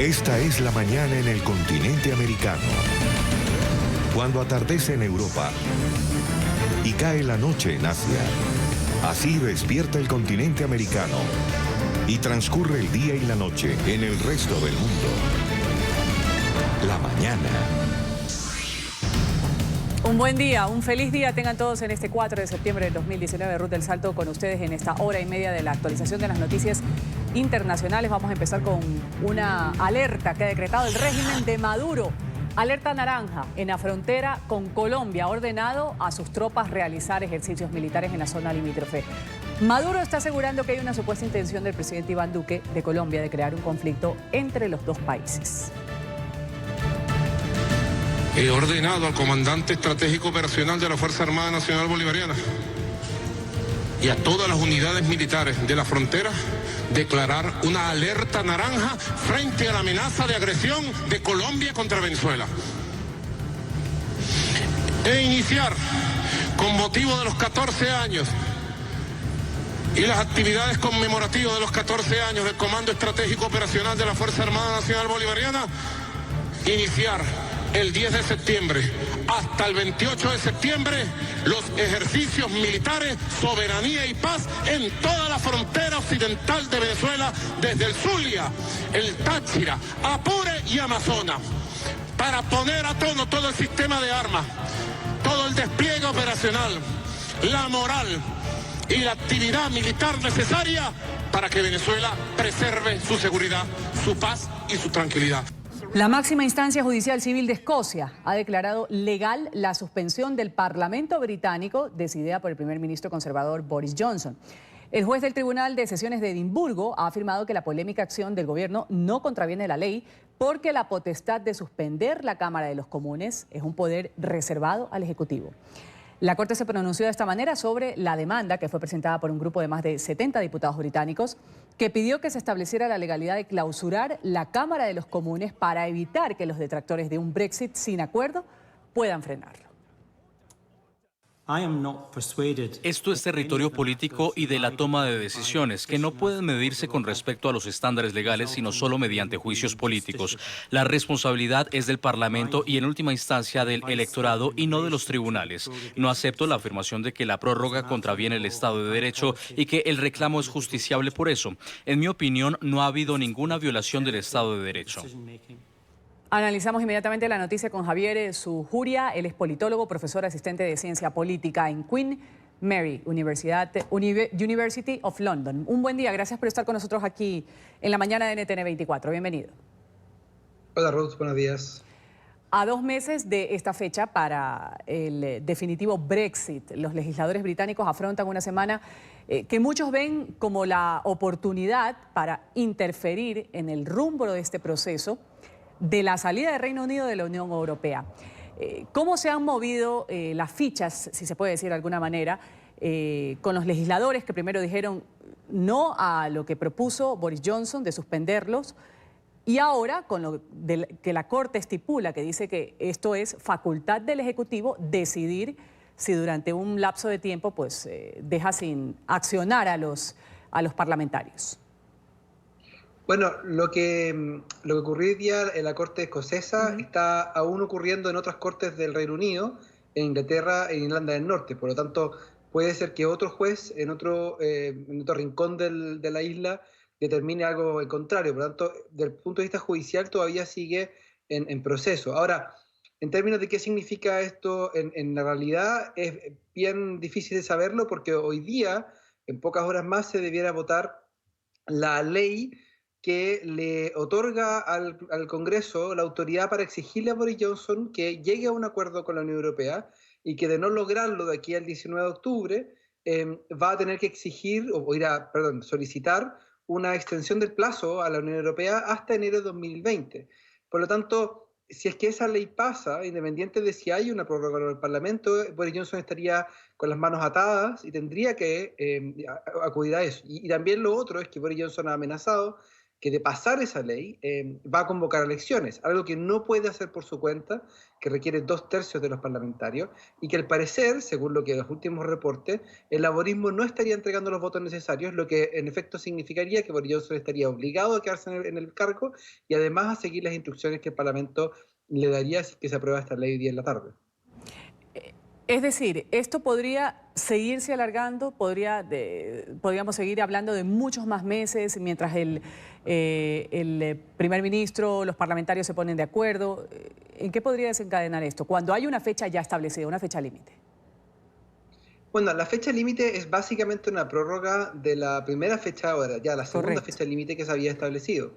Esta es la mañana en el continente americano. Cuando atardece en Europa y cae la noche en Asia. Así despierta el continente americano y transcurre el día y la noche en el resto del mundo. La mañana. Un buen día, un feliz día tengan todos en este 4 de septiembre del 2019. Ruth del Salto con ustedes en esta hora y media de la actualización de las noticias internacionales. Vamos a empezar con una alerta que ha decretado el régimen de Maduro. Alerta naranja en la frontera con Colombia. Ha ordenado a sus tropas realizar ejercicios militares en la zona limítrofe. Maduro está asegurando que hay una supuesta intención del presidente Iván Duque de Colombia de crear un conflicto entre los dos países. He ordenado al comandante estratégico operacional de la Fuerza Armada Nacional Bolivariana y a todas las unidades militares de la frontera declarar una alerta naranja frente a la amenaza de agresión de Colombia contra Venezuela. E iniciar, con motivo de los 14 años y las actividades conmemorativas de los 14 años del Comando Estratégico Operacional de la Fuerza Armada Nacional Bolivariana, iniciar el 10 de septiembre hasta el 28 de septiembre los ejercicios militares, soberanía y paz en toda la frontera occidental de Venezuela, desde el Zulia, el Táchira, Apure y Amazonas, para poner a tono todo el sistema de armas, todo el despliegue operacional, la moral y la actividad militar necesaria para que Venezuela preserve su seguridad, su paz y su tranquilidad. La máxima instancia judicial civil de Escocia ha declarado legal la suspensión del Parlamento británico decidida por el primer ministro conservador Boris Johnson. El juez del Tribunal de Sesiones de Edimburgo ha afirmado que la polémica acción del gobierno no contraviene la ley porque la potestad de suspender la Cámara de los Comunes es un poder reservado al Ejecutivo. La Corte se pronunció de esta manera sobre la demanda que fue presentada por un grupo de más de 70 diputados británicos que pidió que se estableciera la legalidad de clausurar la Cámara de los Comunes para evitar que los detractores de un Brexit sin acuerdo puedan frenarlo. Esto es territorio político y de la toma de decisiones que no pueden medirse con respecto a los estándares legales, sino solo mediante juicios políticos. La responsabilidad es del Parlamento y en última instancia del electorado y no de los tribunales. No acepto la afirmación de que la prórroga contraviene el Estado de Derecho y que el reclamo es justiciable por eso. En mi opinión, no ha habido ninguna violación del Estado de Derecho. Analizamos inmediatamente la noticia con Javier Sujuria. Él es politólogo, profesor asistente de ciencia política en Queen Mary University of London. Un buen día, gracias por estar con nosotros aquí en la mañana de NTN 24. Bienvenido. Hola Ruth, buenos días. A 2 meses de esta fecha para el definitivo Brexit, los legisladores británicos afrontan una semana que muchos ven como la oportunidad para interferir en el rumbo de este proceso de la salida del Reino Unido de la Unión Europea. ¿Cómo se han movido las fichas, si se puede decir de alguna manera, con los legisladores que primero dijeron no a lo que propuso Boris Johnson de suspenderlos y ahora con lo que la Corte estipula, que dice que esto es facultad del Ejecutivo decidir si durante un lapso de tiempo pues, deja sin accionar a los parlamentarios? Bueno, lo que ocurrió hoy día en la Corte escocesa está aún ocurriendo en otras cortes del Reino Unido, en Inglaterra e Irlanda del Norte. Por lo tanto, puede ser que otro juez en otro rincón de la isla determine algo contrario. Por lo tanto, desde el punto de vista judicial todavía sigue en proceso. Ahora, en términos de qué significa esto en la realidad, es bien difícil de saberlo porque hoy día, en pocas horas más, se debiera votar la ley que le otorga al Congreso la autoridad para exigirle a Boris Johnson que llegue a un acuerdo con la Unión Europea y que de no lograrlo de aquí al 19 de octubre va a tener que exigir solicitar una extensión del plazo a la Unión Europea hasta enero de 2020. Por lo tanto, si es que esa ley pasa, independiente de si hay una prórroga en el Parlamento, Boris Johnson estaría con las manos atadas y tendría que acudir a eso. Y también lo otro es que Boris Johnson ha amenazado que de pasar esa ley va a convocar elecciones, algo que no puede hacer por su cuenta, que requiere 2/3 de los parlamentarios, y que al parecer, según lo que los últimos reportes, el laborismo no estaría entregando los votos necesarios, lo que en efecto significaría que Boris Johnson estaría obligado a quedarse en el cargo y además a seguir las instrucciones que el Parlamento le daría si que se aprueba esta ley hoy día en la tarde. Es decir, esto podría seguirse alargando, podríamos seguir hablando de muchos más meses mientras el primer ministro, los parlamentarios se ponen de acuerdo. ¿En qué podría desencadenar esto? Cuando hay una fecha ya establecida, una fecha límite. Bueno, la fecha límite es básicamente una prórroga de la primera fecha, ahora ya la segunda Correcto. fecha límite que se había establecido.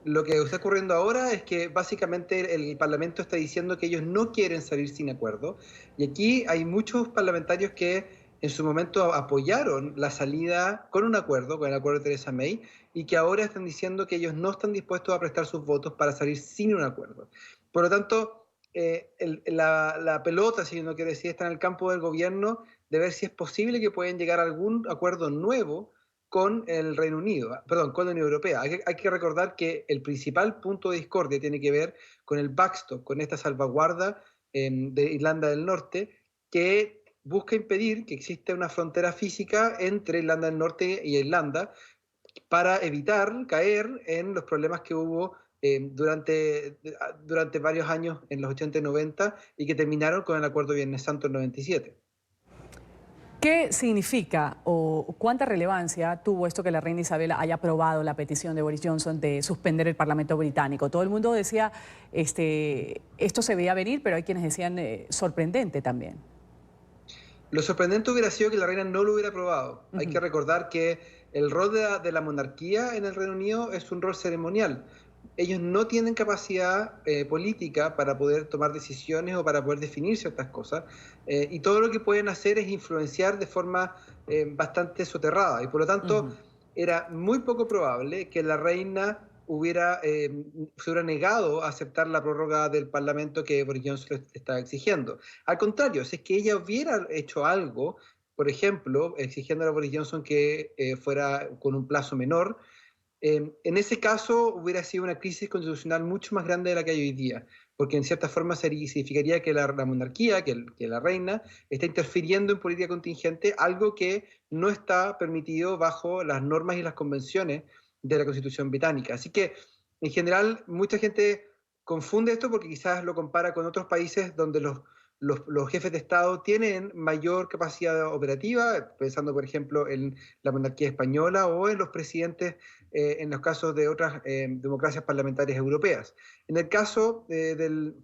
Lo que está ocurriendo ahora es que básicamente el Parlamento está diciendo que ellos no quieren salir sin acuerdo. Y aquí hay muchos parlamentarios que en su momento apoyaron la salida con un acuerdo, con el acuerdo de Theresa May, y que ahora están diciendo que ellos no están dispuestos a prestar sus votos para salir sin un acuerdo. Por lo tanto, la pelota, si uno quiere decir, está en el campo del gobierno de ver si es posible que pueden llegar a algún acuerdo nuevo con el Reino Unido, perdón, con la Unión Europea. Hay que recordar que el principal punto de discordia tiene que ver con el backstop, con esta salvaguarda de Irlanda del Norte, que busca impedir que exista una frontera física entre Irlanda del Norte y Irlanda para evitar caer en los problemas que hubo durante varios años en los 80 y 90 y que terminaron con el Acuerdo Viernes Santo en 97. ¿Qué significa o cuánta relevancia tuvo esto que la reina Isabel haya aprobado la petición de Boris Johnson de suspender el Parlamento británico? Todo el mundo decía, esto se veía venir, pero hay quienes decían sorprendente también. Lo sorprendente hubiera sido que la reina no lo hubiera aprobado. Hay que recordar que el rol de la monarquía en el Reino Unido es un rol ceremonial. Ellos no tienen capacidad política para poder tomar decisiones o para poder definir ciertas cosas, y todo lo que pueden hacer es influenciar de forma bastante soterrada, y por lo tanto era muy poco probable que la reina se hubiera negado a aceptar la prórroga del Parlamento que Boris Johnson le estaba exigiendo. Al contrario, si es que ella hubiera hecho algo, por ejemplo, exigiendo a Boris Johnson que fuera con un plazo menor, en ese caso hubiera sido una crisis constitucional mucho más grande de la que hay hoy día, porque en cierta forma significaría que la monarquía, que la reina, está interfiriendo en política contingente, algo que no está permitido bajo las normas y las convenciones de la Constitución británica. Así que, en general, mucha gente confunde esto porque quizás lo compara con otros países donde los jefes de Estado tienen mayor capacidad operativa, pensando, por ejemplo, en la monarquía española o en los presidentes en los casos de otras democracias parlamentarias europeas. En el caso del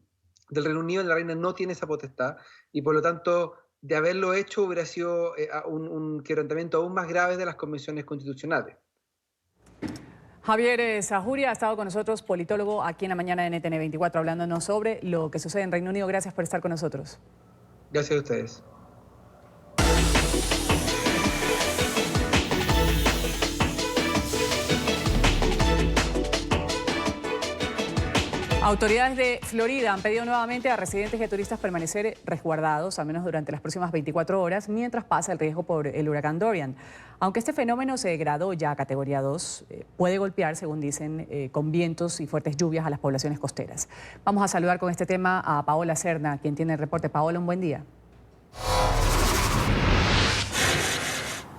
Reino Unido, la reina no tiene esa potestad y, por lo tanto, de haberlo hecho hubiera sido un quebrantamiento aún más grave de las convenciones constitucionales. Javier Sahuria ha estado con nosotros, politólogo, aquí en la mañana de NTN 24, hablándonos sobre lo que sucede en Reino Unido. Gracias por estar con nosotros. Gracias a ustedes. Autoridades de Florida han pedido nuevamente a residentes y a turistas permanecer resguardados, al menos durante las próximas 24 horas, mientras pasa el riesgo por el huracán Dorian. Aunque este fenómeno se degradó ya a categoría 2, puede golpear, según dicen, con vientos y fuertes lluvias a las poblaciones costeras. Vamos a saludar con este tema a Paola Serna, quien tiene el reporte. Paola, un buen día.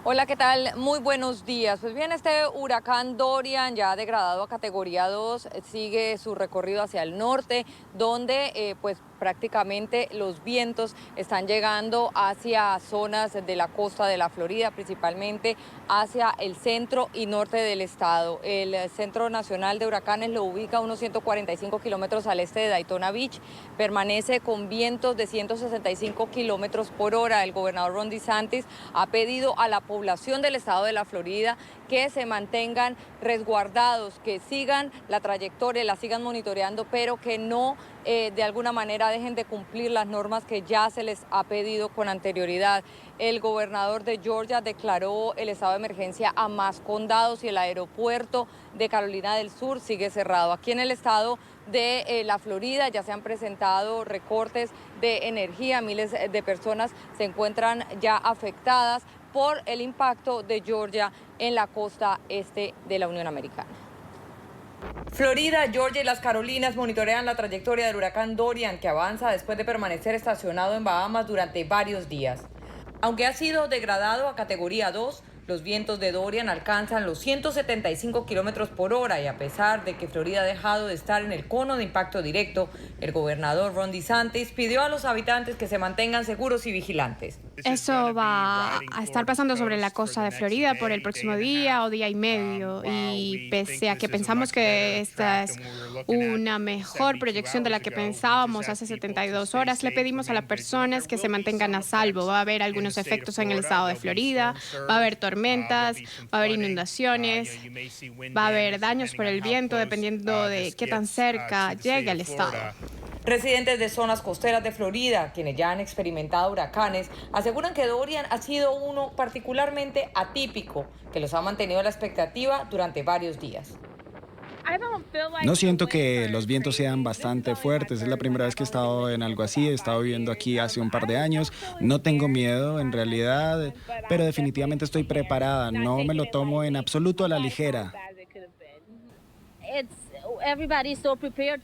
Hola, ¿qué tal? Muy buenos días. Pues bien, este huracán Dorian, ya degradado a categoría 2, sigue su recorrido hacia el norte, donde pues prácticamente los vientos están llegando hacia zonas de la costa de la Florida, principalmente hacia el centro y norte del estado. El Centro Nacional de Huracanes lo ubica a unos 145 kilómetros al este de Daytona Beach. Permanece con vientos de 165 kilómetros por hora. El gobernador Ron DeSantis ha pedido a la población del estado de la Florida que se mantengan resguardados, que sigan la trayectoria, la sigan monitoreando, pero que no de alguna manera dejen de cumplir las normas que ya se les ha pedido con anterioridad. El gobernador de Georgia declaró el estado de emergencia a más condados y el aeropuerto de Carolina del Sur sigue cerrado. Aquí en el estado de la Florida ya se han presentado recortes de energía, miles de personas se encuentran ya afectadas por el impacto de Georgia en la costa este de la Unión Americana. Florida, Georgia y las Carolinas monitorean la trayectoria del huracán Dorian, que avanza después de permanecer estacionado en Bahamas durante varios días. Aunque ha sido degradado a categoría 2, los vientos de Dorian alcanzan los 175 kilómetros por hora y a pesar de que Florida ha dejado de estar en el cono de impacto directo, el gobernador Ron DeSantis pidió a los habitantes que se mantengan seguros y vigilantes. Eso va a estar pasando sobre la costa de Florida por el próximo día o día y medio, y pese a que pensamos que esta es una mejor proyección de la que pensábamos hace 72 horas, le pedimos a las personas que se mantengan a salvo. Va a haber algunos efectos en el estado de Florida, va a haber tormentas, va a haber inundaciones, va a haber daños por el viento dependiendo de qué tan cerca llegue al estado. Residentes de zonas costeras de Florida, quienes ya han experimentado huracanes, aseguran que Dorian ha sido uno particularmente atípico, que los ha mantenido a la expectativa durante varios días. No siento que los vientos sean bastante fuertes. Es la primera vez que he estado en algo así. He estado viviendo aquí hace un par de años. No tengo miedo, en realidad, pero definitivamente estoy preparada. No me lo tomo en absoluto a la ligera.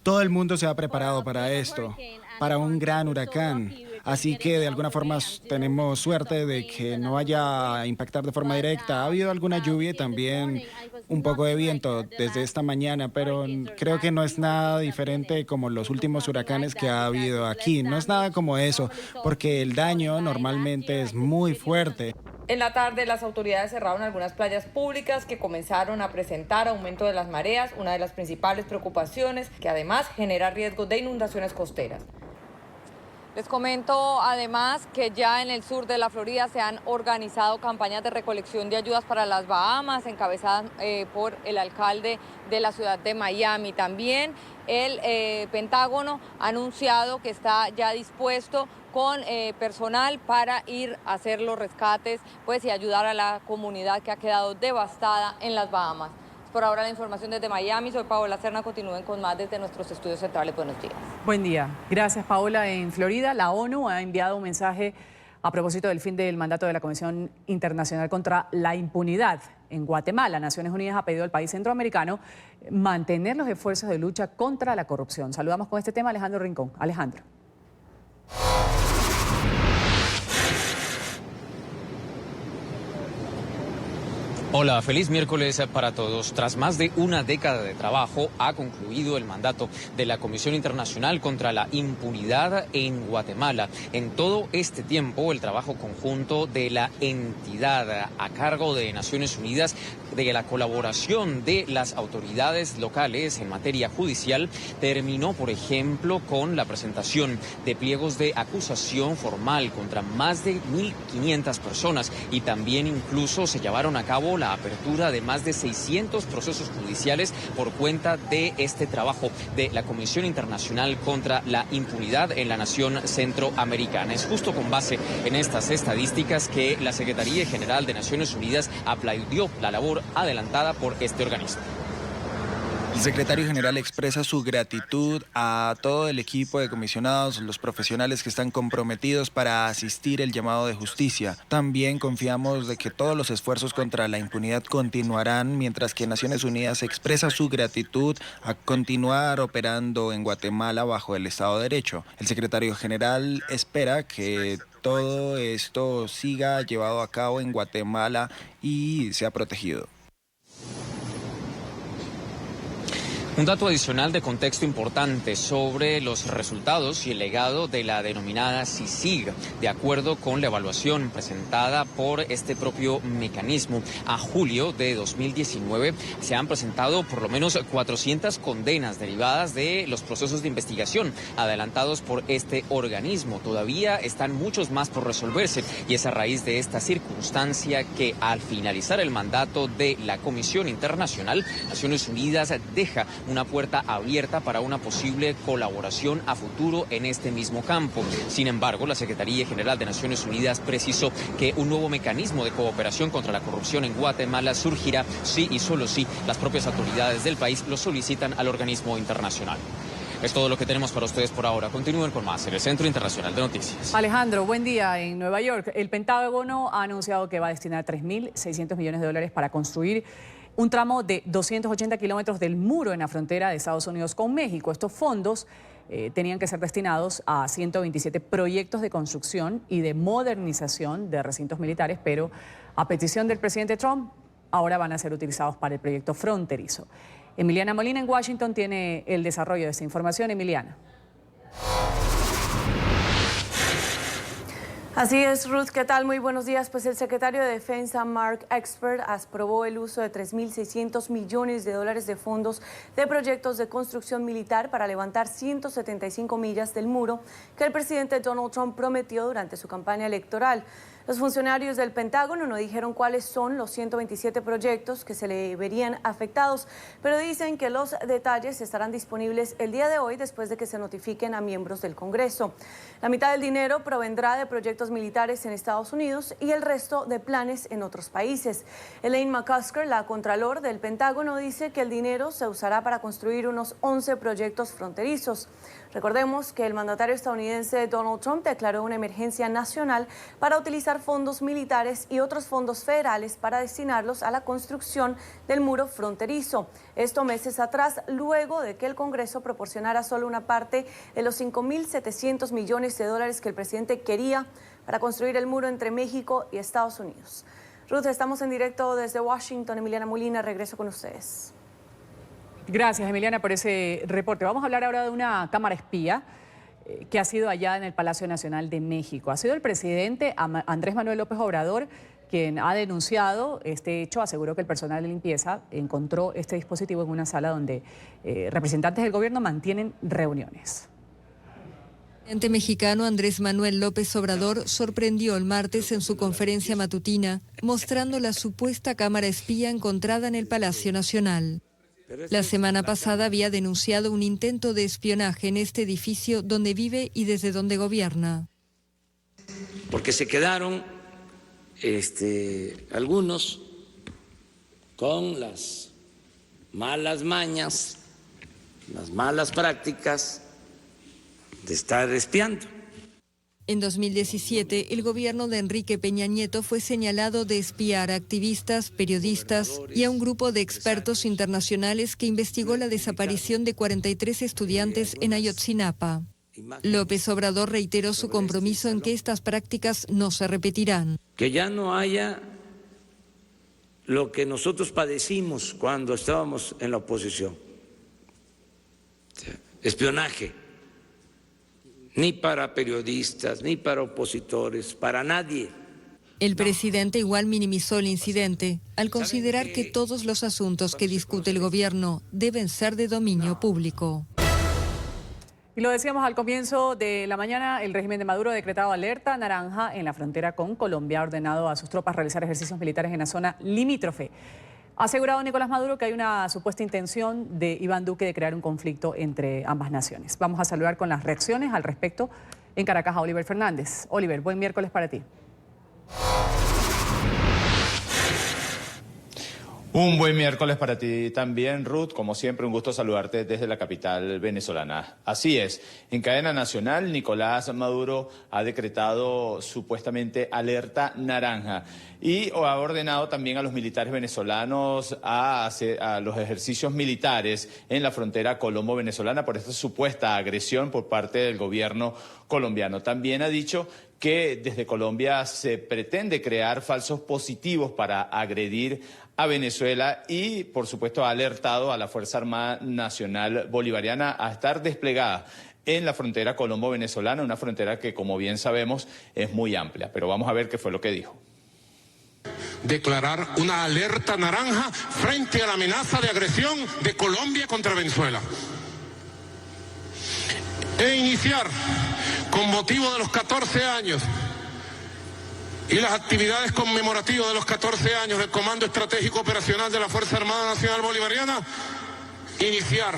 Todo el mundo se ha preparado para esto, para un gran huracán. Así que de alguna forma tenemos suerte de que no vaya a impactar de forma directa. Ha habido alguna lluvia y también un poco de viento desde esta mañana, pero creo que no es nada diferente como los últimos huracanes que ha habido aquí. No es nada como eso, porque el daño normalmente es muy fuerte. En la tarde, las autoridades cerraron algunas playas públicas que comenzaron a presentar aumento de las mareas, una de las principales preocupaciones que además genera riesgo de inundaciones costeras. Les comento además que ya en el sur de la Florida se han organizado campañas de recolección de ayudas para las Bahamas, encabezadas por el alcalde de la ciudad de Miami. También el Pentágono ha anunciado que está ya dispuesto con personal para ir a hacer los rescates y ayudar a la comunidad que ha quedado devastada en las Bahamas. Por ahora la información desde Miami. Soy Paola Serna. Continúen con más desde nuestros estudios centrales. Buenos días. Buen día. Gracias, Paola. En Florida, la ONU ha enviado un mensaje a propósito del fin del mandato de la Comisión Internacional contra la Impunidad. En Guatemala, Naciones Unidas ha pedido al país centroamericano mantener los esfuerzos de lucha contra la corrupción. Saludamos con este tema a Alejandro Rincón. Alejandro. Hola, feliz miércoles para todos. Tras más de una década de trabajo, ha concluido el mandato de la Comisión Internacional contra la Impunidad en Guatemala. En todo este tiempo, el trabajo conjunto de la entidad a cargo de Naciones Unidas, de la colaboración de las autoridades locales en materia judicial, terminó, por ejemplo, con la presentación de pliegos de acusación formal contra más de 1.500 personas y también incluso se llevaron a cabo la apertura de más de 600 procesos judiciales por cuenta de este trabajo de la Comisión Internacional contra la Impunidad en la nación centroamericana. Es justo con base en estas estadísticas que la Secretaría General de Naciones Unidas aplaudió la labor adelantada por este organismo. El secretario general expresa su gratitud a todo el equipo de comisionados, los profesionales que están comprometidos para asistir el llamado de justicia. También confiamos de que todos los esfuerzos contra la impunidad continuarán, mientras que Naciones Unidas expresa su gratitud a continuar operando en Guatemala bajo el Estado de Derecho. El secretario general espera que todo esto siga llevado a cabo en Guatemala y sea protegido. Un dato adicional de contexto importante sobre los resultados y el legado de la denominada CICIG. De acuerdo con la evaluación presentada por este propio mecanismo, a julio de 2019 se han presentado por lo menos 400 condenas derivadas de los procesos de investigación adelantados por este organismo. Todavía están muchos más por resolverse y es a raíz de esta circunstancia que al finalizar el mandato de la Comisión Internacional, Naciones Unidas deja una puerta abierta para una posible colaboración a futuro en este mismo campo. Sin embargo, la Secretaría General de Naciones Unidas precisó que un nuevo mecanismo de cooperación contra la corrupción en Guatemala surgirá si y solo si las propias autoridades del país lo solicitan al organismo internacional. Es todo lo que tenemos para ustedes por ahora. Continúen con más en el Centro Internacional de Noticias. Alejandro, buen día en Nueva York. El Pentágono ha anunciado que va a destinar 3.600 millones de dólares para construir un tramo de 280 kilómetros del muro en la frontera de Estados Unidos con México. Estos fondos tenían que ser destinados a 127 proyectos de construcción y de modernización de recintos militares, pero a petición del presidente Trump, ahora van a ser utilizados para el proyecto fronterizo. Emiliana Molina en Washington tiene el desarrollo de esta información. Emiliana. Así es, Ruth, ¿qué tal? Muy buenos días. Pues el secretario de Defensa, Mark Esper, aprobó el uso de 3.600 millones de dólares de fondos de proyectos de construcción militar para levantar 175 millas del muro que el presidente Donald Trump prometió durante su campaña electoral. Los funcionarios del Pentágono no dijeron cuáles son los 127 proyectos que se le verían afectados, pero dicen que los detalles estarán disponibles el día de hoy después de que se notifiquen a miembros del Congreso. La mitad del dinero provendrá de proyectos militares en Estados Unidos y el resto de planes en otros países. Elaine McCusker, la contralor del Pentágono, dice que el dinero se usará para construir unos 11 proyectos fronterizos. Recordemos que el mandatario estadounidense Donald Trump declaró una emergencia nacional para utilizar fondos militares y otros fondos federales para destinarlos a la construcción del muro fronterizo. Esto meses atrás, luego de que el Congreso proporcionara solo una parte de los 5.700 millones de dólares que el presidente quería para construir el muro entre México y Estados Unidos. Ruth, estamos en directo desde Washington. Emiliana Molina, regreso con ustedes. Gracias, Emiliana, por ese reporte. Vamos a hablar ahora de una cámara espía que ha sido hallada en el Palacio Nacional de México. Ha sido el presidente Andrés Manuel López Obrador quien ha denunciado este hecho. Aseguró que el personal de limpieza encontró este dispositivo en una sala donde representantes del gobierno mantienen reuniones. El presidente mexicano Andrés Manuel López Obrador sorprendió el martes en su conferencia matutina, mostrando la supuesta cámara espía encontrada en el Palacio Nacional. La semana pasada había denunciado un intento de espionaje en este edificio donde vive y desde donde gobierna. Porque se quedaron algunos con las malas mañas, las malas prácticas de estar espiando. En 2017, el gobierno de Enrique Peña Nieto fue señalado de espiar a activistas, periodistas y a un grupo de expertos internacionales que investigó la desaparición de 43 estudiantes en Ayotzinapa. López Obrador reiteró su compromiso en que estas prácticas no se repetirán. Que ya no haya lo que nosotros padecimos cuando estábamos en la oposición. Espionaje. Ni para periodistas, ni para opositores, para nadie. El presidente igual minimizó el incidente al considerar que todos los asuntos que discute el gobierno deben ser de dominio público. Y lo decíamos al comienzo de la mañana, el régimen de Maduro ha decretado alerta naranja en la frontera con Colombia, ha ordenado a sus tropas realizar ejercicios militares en la zona limítrofe. Ha asegurado Nicolás Maduro que hay una supuesta intención de Iván Duque de crear un conflicto entre ambas naciones. Vamos a saludar con las reacciones al respecto en Caracas a Oliver Fernández. Oliver, buen miércoles para ti. Un buen miércoles para ti también, Ruth. Como siempre, un gusto saludarte desde la capital venezolana. Así es, en cadena nacional, Nicolás Maduro ha decretado supuestamente alerta naranja y ha ordenado también a los militares venezolanos a los ejercicios militares en la frontera colombo-venezolana por esta supuesta agresión por parte del gobierno colombiano. También ha dicho que desde Colombia se pretende crear falsos positivos para agredir a Venezuela y, por supuesto, ha alertado a la Fuerza Armada Nacional Bolivariana a estar desplegada en la frontera colombo-venezolana, una frontera que, como bien sabemos, es muy amplia. Pero vamos a ver qué fue lo que dijo. Declarar una alerta naranja frente a la amenaza de agresión de Colombia contra Venezuela. E iniciar, con motivo de los 14 años y las actividades conmemorativas de los 14 años del Comando Estratégico Operacional de la Fuerza Armada Nacional Bolivariana, iniciar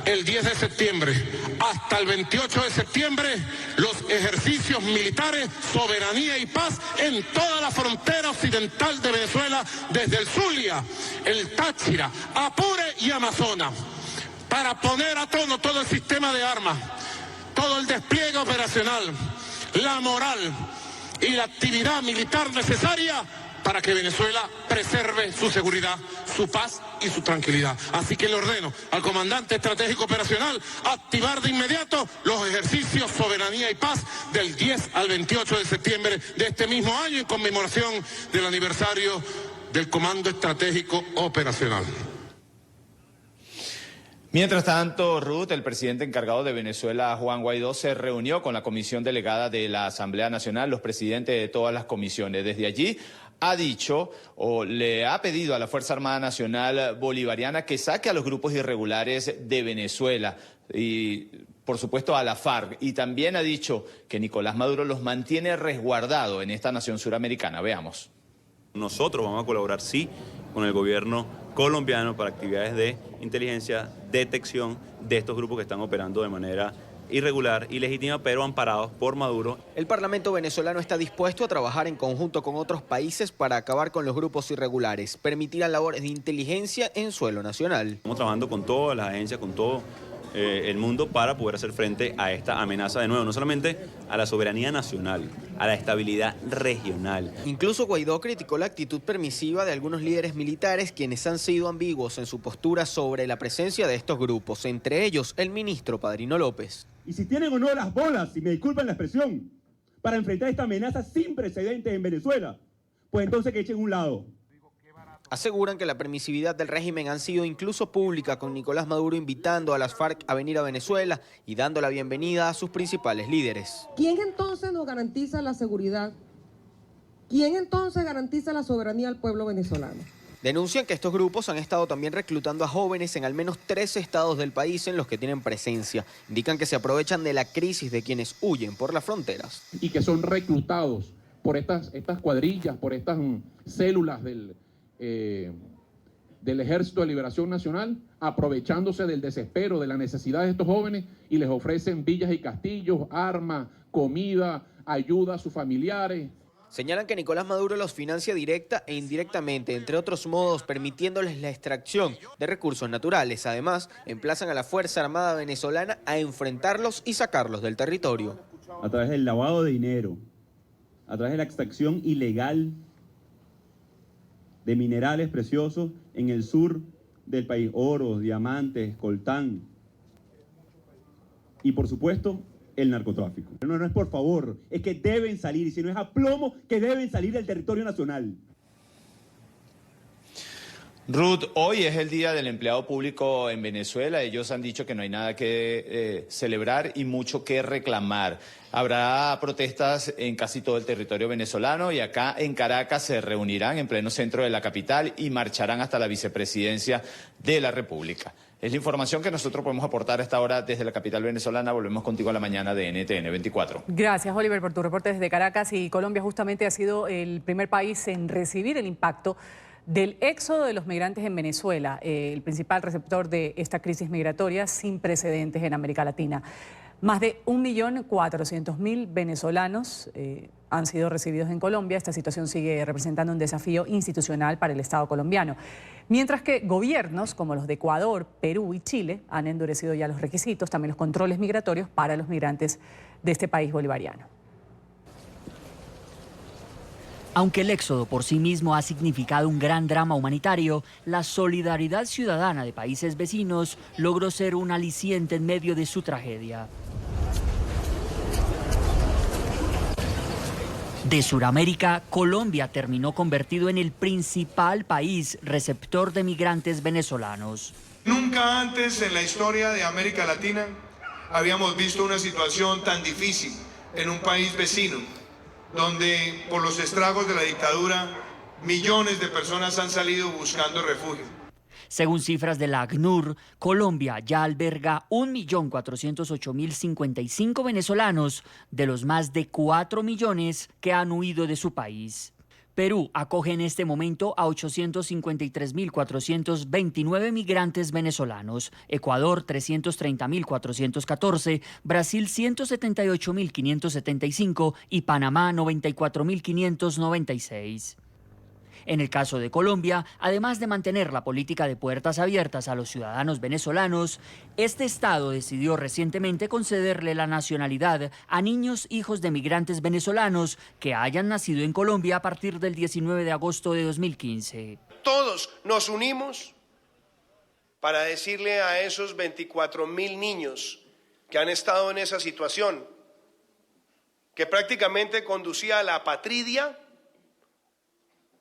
el 10 de septiembre hasta el 28 de septiembre los ejercicios militares, soberanía y paz en toda la frontera occidental de Venezuela, desde el Zulia, el Táchira, Apure y Amazonas, para poner a tono todo el sistema de armas, todo el despliegue operacional, la moral y la actividad militar necesaria para que Venezuela preserve su seguridad, su paz y su tranquilidad. Así que le ordeno al comandante estratégico operacional activar de inmediato los ejercicios Soberanía y Paz del 10 al 28 de septiembre de este mismo año en conmemoración del aniversario del Comando Estratégico Operacional. Mientras tanto, Ruth, el presidente encargado de Venezuela, Juan Guaidó, se reunió con la comisión delegada de la Asamblea Nacional, los presidentes de todas las comisiones. Desde allí ha dicho o le ha pedido a la Fuerza Armada Nacional Bolivariana que saque a los grupos irregulares de Venezuela y, por supuesto, a la FARC. Y también ha dicho que Nicolás Maduro los mantiene resguardados en esta nación suramericana. Veamos. Nosotros vamos a colaborar, sí, con el gobierno colombiano para actividades de inteligencia, detección de estos grupos que están operando de manera irregular, ilegítima, pero amparados por Maduro. El Parlamento venezolano está dispuesto a trabajar en conjunto con otros países para acabar con los grupos irregulares, permitirán labores de inteligencia en suelo nacional. Estamos trabajando con todas las agencias, con todo el mundo para poder hacer frente a esta amenaza de nuevo, no solamente a la soberanía nacional, a la estabilidad regional. Incluso Guaidó criticó la actitud permisiva de algunos líderes militares quienes han sido ambiguos en su postura sobre la presencia de estos grupos, entre ellos el ministro Padrino López. Y si tienen o no las bolas, si me disculpan la expresión, para enfrentar esta amenaza sin precedentes en Venezuela, pues entonces que echen un lado. Aseguran que la permisividad del régimen ha sido incluso pública, con Nicolás Maduro invitando a las FARC a venir a Venezuela y dando la bienvenida a sus principales líderes. ¿Quién entonces nos garantiza la seguridad? ¿Quién entonces garantiza la soberanía al pueblo venezolano? Denuncian que estos grupos han estado también reclutando a jóvenes en al menos 3 estados del país en los que tienen presencia. Indican que se aprovechan de la crisis de quienes huyen por las fronteras. Y que son reclutados por estas cuadrillas, por estas células del Ejército de Liberación Nacional, aprovechándose del desespero, de la necesidad de estos jóvenes, y les ofrecen villas y castillos, armas, comida, ayuda a sus familiares. Señalan que Nicolás Maduro los financia directa e indirectamente, entre otros modos, permitiéndoles la extracción de recursos naturales. Además, emplazan a la Fuerza Armada venezolana a enfrentarlos y sacarlos del territorio. A través del lavado de dinero, a través de la extracción ilegal de minerales preciosos en el sur del país, oro, diamantes, coltán y por supuesto el narcotráfico. No es por favor, es que deben salir, y si no es a plomo, que deben salir del territorio nacional. Ruth, hoy es el Día del Empleado Público en Venezuela. Ellos han dicho que no hay nada que celebrar y mucho que reclamar. Habrá protestas en casi todo el territorio venezolano y acá en Caracas se reunirán en pleno centro de la capital y marcharán hasta la vicepresidencia de la República. Es la información que nosotros podemos aportar a esta hora desde la capital venezolana. Volvemos contigo a la mañana de NTN 24. Gracias, Oliver, por tu reporte desde Caracas. Y Colombia justamente ha sido el primer país en recibir el impacto del éxodo de los migrantes en Venezuela, el principal receptor de esta crisis migratoria sin precedentes en América Latina. Más de 1.400.000 venezolanos han sido recibidos en Colombia. Esta situación sigue representando un desafío institucional para el Estado colombiano. Mientras que gobiernos como los de Ecuador, Perú y Chile han endurecido ya los requisitos, también los controles migratorios para los migrantes de este país bolivariano. Aunque el éxodo por sí mismo ha significado un gran drama humanitario, la solidaridad ciudadana de países vecinos logró ser un aliciente en medio de su tragedia. De Sudamérica, Colombia terminó convertido en el principal país receptor de migrantes venezolanos. Nunca antes en la historia de América Latina habíamos visto una situación tan difícil en un país vecino, donde por los estragos de la dictadura millones de personas han salido buscando refugio. Según cifras de la ACNUR, Colombia ya alberga 1.408.055 venezolanos, de los más de 4 millones que han huido de su país. Perú acoge en este momento a 853.429 migrantes venezolanos, Ecuador 330.414, Brasil 178.575 y Panamá 94.596. En el caso de Colombia, además de mantener la política de puertas abiertas a los ciudadanos venezolanos, este estado decidió recientemente concederle la nacionalidad a niños hijos de migrantes venezolanos que hayan nacido en Colombia a partir del 19 de agosto de 2015. Todos nos unimos para decirle a esos 24.000 niños que han estado en esa situación, que prácticamente conducía a la apatridia,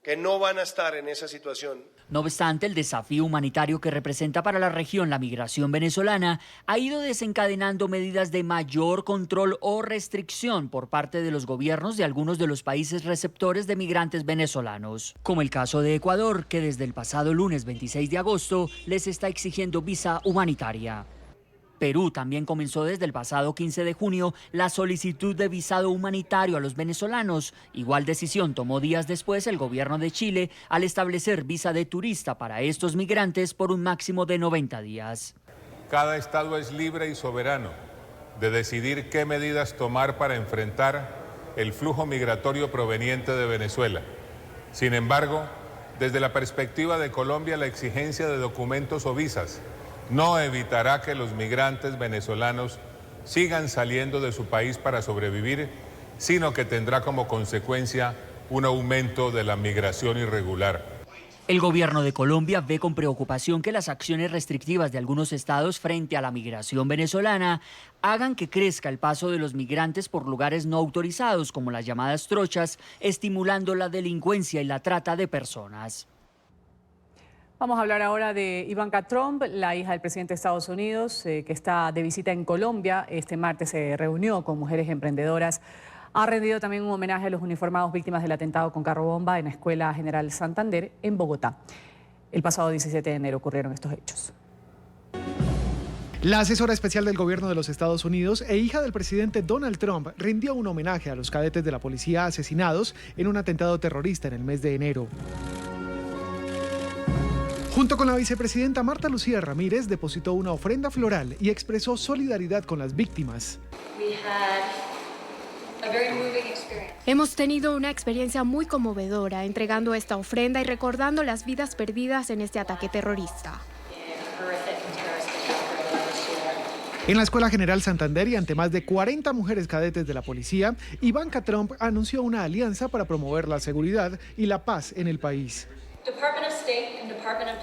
que no van a estar en esa situación. No obstante, el desafío humanitario que representa para la región la migración venezolana ha ido desencadenando medidas de mayor control o restricción por parte de los gobiernos de algunos de los países receptores de migrantes venezolanos, como el caso de Ecuador, que desde el pasado lunes 26 de agosto les está exigiendo visa humanitaria. Perú también comenzó desde el pasado 15 de junio la solicitud de visado humanitario a los venezolanos. Igual decisión tomó días después el gobierno de Chile al establecer visa de turista para estos migrantes por un máximo de 90 días. Cada estado es libre y soberano de decidir qué medidas tomar para enfrentar el flujo migratorio proveniente de Venezuela. Sin embargo, desde la perspectiva de Colombia, la exigencia de documentos o visas no evitará que los migrantes venezolanos sigan saliendo de su país para sobrevivir, sino que tendrá como consecuencia un aumento de la migración irregular. El gobierno de Colombia ve con preocupación que las acciones restrictivas de algunos estados frente a la migración venezolana hagan que crezca el paso de los migrantes por lugares no autorizados, como las llamadas trochas, estimulando la delincuencia y la trata de personas. Vamos a hablar ahora de Ivanka Trump, la hija del presidente de Estados Unidos, que está de visita en Colombia. Este martes se reunió con mujeres emprendedoras. Ha rendido también un homenaje a los uniformados víctimas del atentado con carro bomba en la Escuela General Santander en Bogotá. El pasado 17 de enero ocurrieron estos hechos. La asesora especial del gobierno de los Estados Unidos e hija del presidente Donald Trump rindió un homenaje a los cadetes de la policía asesinados en un atentado terrorista en el mes de enero. Junto con la vicepresidenta Marta Lucía Ramírez, depositó una ofrenda floral y expresó solidaridad con las víctimas. Hemos tenido una experiencia muy conmovedora entregando esta ofrenda y recordando las vidas perdidas en este ataque terrorista. En la Escuela General Santander y ante más de 40 mujeres cadetes de la policía, Ivanka Trump anunció una alianza para promover la seguridad y la paz en el país.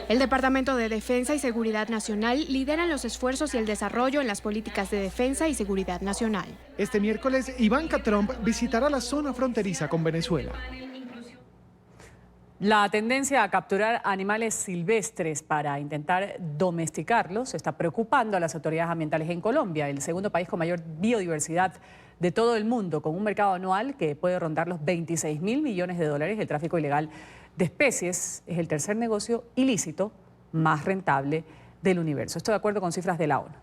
El Departamento de Defensa y Seguridad Nacional lideran los esfuerzos y el desarrollo en las políticas de defensa y seguridad nacional. Este miércoles, Ivanka Trump visitará la zona fronteriza con Venezuela. La tendencia a capturar animales silvestres para intentar domesticarlos está preocupando a las autoridades ambientales en Colombia, el segundo país con mayor biodiversidad de todo el mundo, con un mercado anual que puede rondar los 26.000 millones de dólares. El tráfico ilegal de especies es el tercer negocio ilícito más rentable del universo. Esto de acuerdo con cifras de la ONU.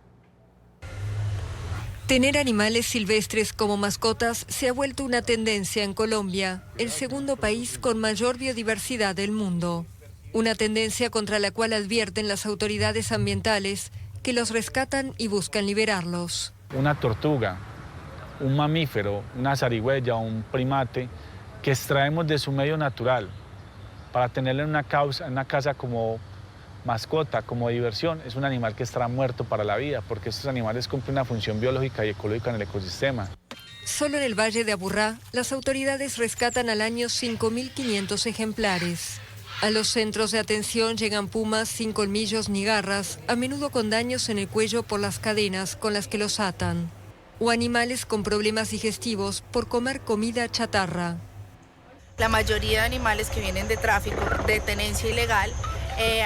Tener animales silvestres como mascotas se ha vuelto una tendencia en Colombia, el segundo país con mayor biodiversidad del mundo. Una tendencia contra la cual advierten las autoridades ambientales que los rescatan y buscan liberarlos. Una tortuga, un mamífero, una zarigüeya o un primate que extraemos de su medio natural para tenerlo en una casa como mascota, como diversión, es un animal que estará muerto para la vida, porque estos animales cumplen una función biológica y ecológica en el ecosistema. Solo en el Valle de Aburrá, las autoridades rescatan al año 5.500 ejemplares. A los centros de atención llegan pumas sin colmillos ni garras, a menudo con daños en el cuello por las cadenas con las que los atan. O animales con problemas digestivos por comer comida chatarra. La mayoría de animales que vienen de tráfico, de tenencia ilegal,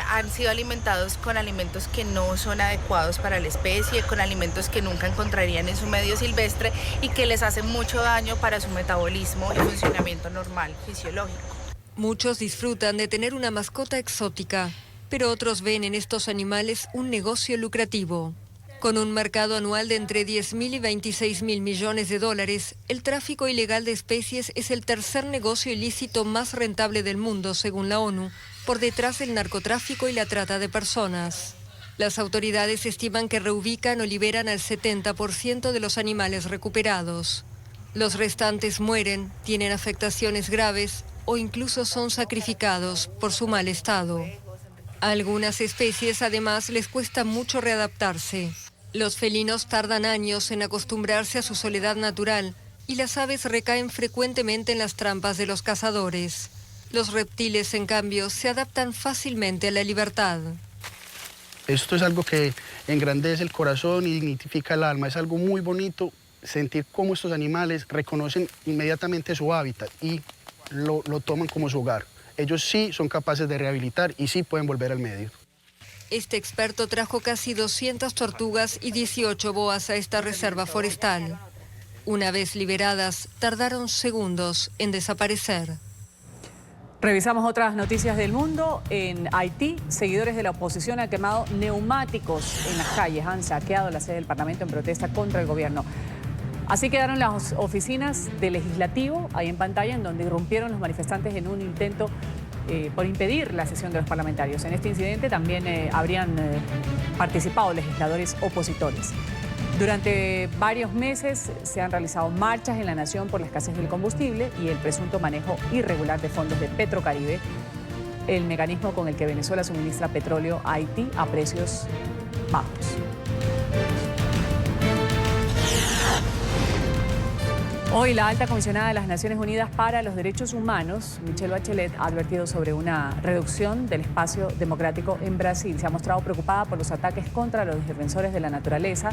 han sido alimentados con alimentos que no son adecuados para la especie, con alimentos que nunca encontrarían en su medio silvestre y que les hacen mucho daño para su metabolismo y funcionamiento normal, fisiológico. Muchos disfrutan de tener una mascota exótica, pero otros ven en estos animales un negocio lucrativo. Con un mercado anual de entre 10.000 y 26.000 millones de dólares, el tráfico ilegal de especies es el tercer negocio ilícito más rentable del mundo, según la ONU, por detrás del narcotráfico y la trata de personas. Las autoridades estiman que reubican o liberan al 70% de los animales recuperados. Los restantes mueren, tienen afectaciones graves o incluso son sacrificados por su mal estado. A algunas especies además les cuesta mucho readaptarse. Los felinos tardan años en acostumbrarse a su soledad natural y las aves recaen frecuentemente en las trampas de los cazadores. Los reptiles, en cambio, se adaptan fácilmente a la libertad. Esto es algo que engrandece el corazón y dignifica el alma. Es algo muy bonito sentir cómo estos animales reconocen inmediatamente su hábitat y lo toman como su hogar. Ellos sí son capaces de rehabilitar y sí pueden volver al medio. Este experto trajo casi 200 tortugas y 18 boas a esta reserva forestal. Una vez liberadas, tardaron segundos en desaparecer. Revisamos otras noticias del mundo. En Haití, seguidores de la oposición han quemado neumáticos en las calles, han saqueado la sede del Parlamento en protesta contra el gobierno. Así quedaron las oficinas del Legislativo, ahí en pantalla, en donde irrumpieron los manifestantes en un intento por impedir la sesión de los parlamentarios. En este incidente también habrían participado legisladores opositores. Durante varios meses se han realizado marchas en la nación por la escasez del combustible y el presunto manejo irregular de fondos de Petrocaribe, el mecanismo con el que Venezuela suministra petróleo a Haití a precios bajos. Hoy la alta comisionada de las Naciones Unidas para los Derechos Humanos, Michelle Bachelet, ha advertido sobre una reducción del espacio democrático en Brasil. Se ha mostrado preocupada por los ataques contra los defensores de la naturaleza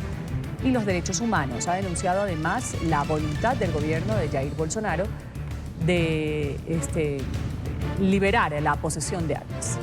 y los derechos humanos. Ha denunciado además la voluntad del gobierno de Jair Bolsonaro de liberar la posesión de armas.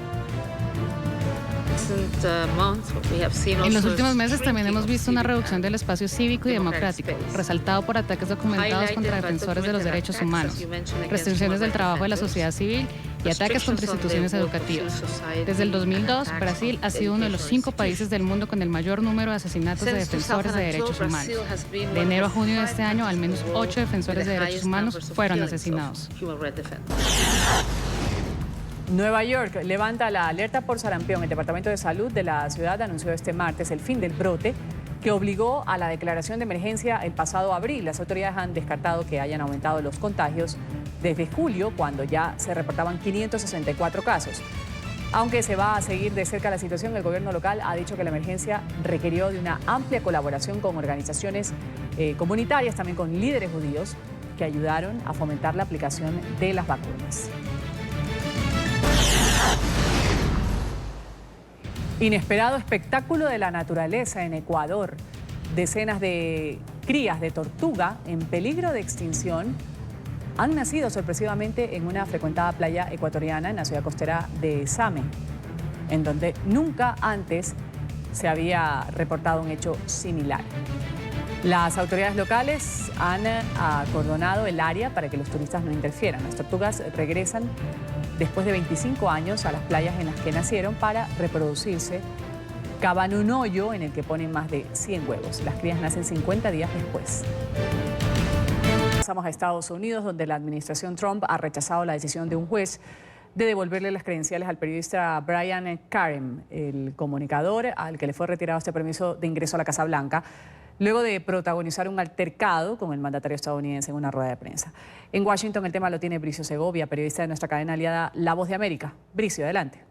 En los últimos meses también hemos visto una reducción del espacio cívico y democrático, resaltado por ataques documentados contra defensores de los derechos humanos, restricciones del trabajo de la sociedad civil y ataques contra instituciones educativas. Desde el 2002, Brasil ha sido uno de los 5 países del mundo con el mayor número de asesinatos de defensores de derechos humanos. De enero a junio de este año, al menos 8 defensores de derechos humanos fueron asesinados. Nueva York levanta la alerta por sarampión. El Departamento de Salud de la ciudad anunció este martes el fin del brote que obligó a la declaración de emergencia el pasado abril. Las autoridades han descartado que hayan aumentado los contagios desde julio, cuando ya se reportaban 564 casos. Aunque se va a seguir de cerca la situación, el gobierno local ha dicho que la emergencia requirió de una amplia colaboración con organizaciones comunitarias, también con líderes judíos, que ayudaron a fomentar la aplicación de las vacunas. Inesperado espectáculo de la naturaleza en Ecuador. Decenas de crías de tortuga en peligro de extinción han nacido sorpresivamente en una frecuentada playa ecuatoriana en la ciudad costera de Same, en donde nunca antes se había reportado un hecho similar. Las autoridades locales han acordonado el área para que los turistas no interfieran. Las tortugas regresan después de 25 años a las playas en las que nacieron para reproducirse. Cavan un hoyo en el que ponen más de 100 huevos. Las crías nacen 50 días después. Pasamos a Estados Unidos, donde la administración Trump ha rechazado la decisión de un juez de devolverle las credenciales al periodista Brian Karem, el comunicador al que le fue retirado este permiso de ingreso a la Casa Blanca, luego de protagonizar un altercado con el mandatario estadounidense en una rueda de prensa. En Washington el tema lo tiene Bricio Segovia, periodista de nuestra cadena aliada La Voz de América. Bricio, adelante.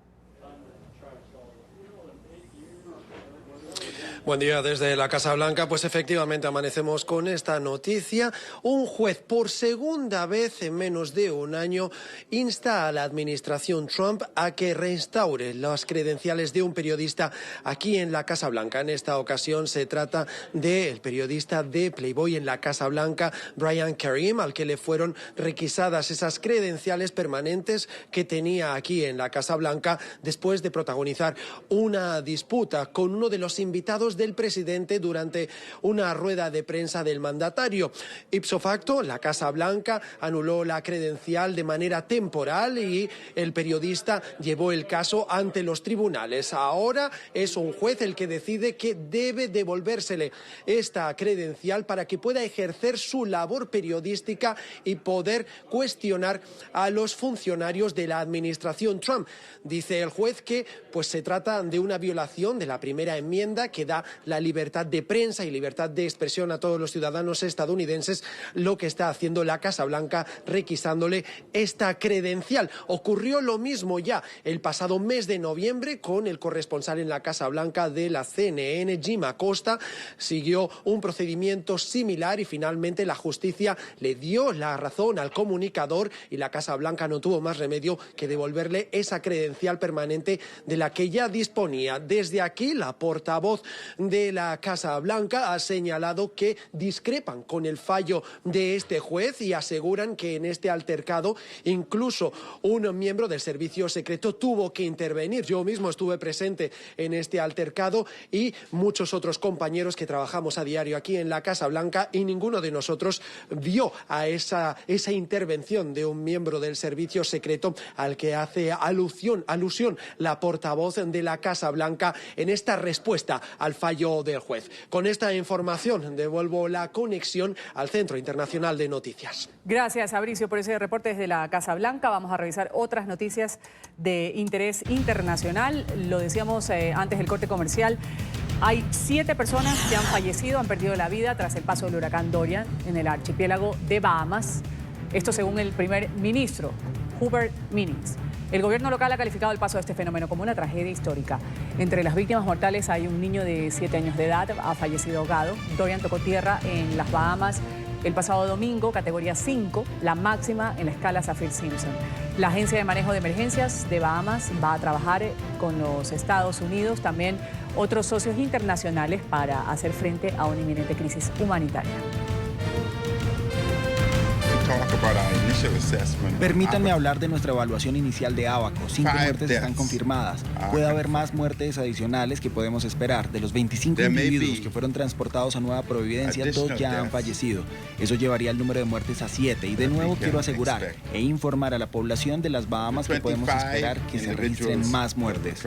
Buen día desde la Casa Blanca. Pues efectivamente amanecemos con esta noticia. Un juez por segunda vez en menos de un año insta a la administración Trump a que restaure las credenciales de un periodista aquí en la Casa Blanca. En esta ocasión se trata del periodista de Playboy en la Casa Blanca, Brian Karem, al que le fueron requisadas esas credenciales permanentes que tenía aquí en la Casa Blanca después de protagonizar una disputa con uno de los invitados del presidente durante una rueda de prensa del mandatario. Ipso facto, la Casa Blanca anuló la credencial de manera temporal y el periodista llevó el caso ante los tribunales. Ahora es un juez el que decide que debe devolvérsele esta credencial para que pueda ejercer su labor periodística y poder cuestionar a los funcionarios de la administración Trump. Dice el juez que se trata de una violación de la primera enmienda que da la libertad de prensa y libertad de expresión a todos los ciudadanos estadounidenses, lo que está haciendo la Casa Blanca requisándole esta credencial. Ocurrió lo mismo ya el pasado mes de noviembre con el corresponsal en la Casa Blanca de la CNN, Jim Acosta. Siguió un procedimiento similar y finalmente la justicia le dio la razón al comunicador y la Casa Blanca no tuvo más remedio que devolverle esa credencial permanente de la que ya disponía. Desde aquí, la portavoz de la Casa Blanca ha señalado que discrepan con el fallo de este juez y aseguran que en este altercado incluso un miembro del servicio secreto tuvo que intervenir. Yo mismo estuve presente en este altercado y muchos otros compañeros que trabajamos a diario aquí en la Casa Blanca, y ninguno de nosotros vio a esa intervención de un miembro del servicio secreto al que hace alusión la portavoz de la Casa Blanca en esta respuesta al fallo del juez. Con esta información devuelvo la conexión al Centro Internacional de Noticias. Gracias, Fabricio, por ese reporte desde la Casa Blanca. Vamos a revisar otras noticias de interés internacional. Lo decíamos antes del corte comercial. Hay 7 personas que han fallecido, han perdido la vida tras el paso del huracán Dorian en el archipiélago de Bahamas. Esto según el primer ministro, Hubert Minnis. El gobierno local ha calificado el paso de este fenómeno como una tragedia histórica. Entre las víctimas mortales hay un niño de 7 años de edad, ha fallecido ahogado. Dorian tocó tierra en las Bahamas el pasado domingo, categoría 5, la máxima en la escala Saffir-Simpson. La Agencia de Manejo de Emergencias de Bahamas va a trabajar con los Estados Unidos, también otros socios internacionales, para hacer frente a una inminente crisis humanitaria. Permítanme hablar de nuestra evaluación inicial de Abaco. 5 muertes están confirmadas. Puede haber más muertes adicionales que podemos esperar. De los 25 individuos que fueron transportados a Nueva Providencia, 2 ya han fallecido. Eso llevaría el número de muertes a 7. Y de nuevo quiero asegurar e informar a la población de las Bahamas que podemos esperar que se registren más muertes.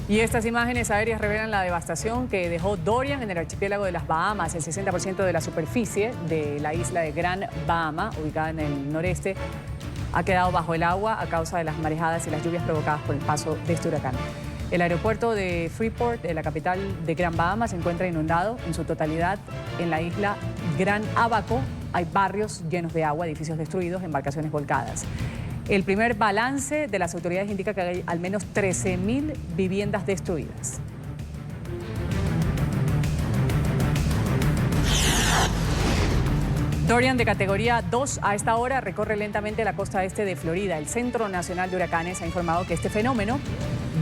Y estas imágenes aéreas revelan la devastación que dejó Dorian en el archipiélago de las Bahamas. El 60% de la superficie de la isla de Gran Bahama, ubicada en el noreste, ha quedado bajo el agua a causa de las marejadas y las lluvias provocadas por el paso de este huracán. El aeropuerto de Freeport, de la capital de Gran Bahama, se encuentra inundado en su totalidad. En la isla Gran Abaco hay barrios llenos de agua, edificios destruidos, embarcaciones volcadas. El primer balance de las autoridades indica que hay al menos 13.000 viviendas destruidas. Dorian, de categoría 2, a esta hora recorre lentamente la costa este de Florida. El Centro Nacional de Huracanes ha informado que este fenómeno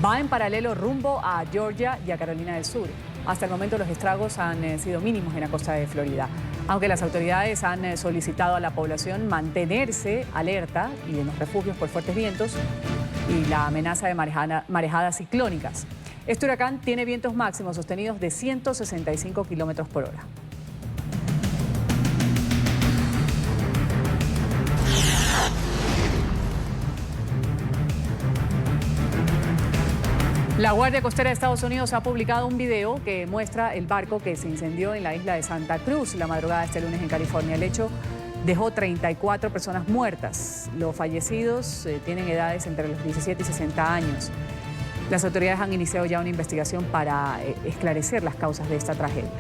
va en paralelo rumbo a Georgia y a Carolina del Sur. Hasta el momento los estragos han sido mínimos en la costa de Florida, aunque las autoridades han solicitado a la población mantenerse alerta y en los refugios por fuertes vientos y la amenaza de marejadas ciclónicas. Este huracán tiene vientos máximos sostenidos de 165 kilómetros por hora. La Guardia Costera de Estados Unidos ha publicado un video que muestra el barco que se incendió en la isla de Santa Cruz la madrugada de este lunes en California. El hecho dejó 34 personas muertas. Los fallecidos tienen edades entre los 17 y 60 años. Las autoridades han iniciado ya una investigación para esclarecer las causas de esta tragedia.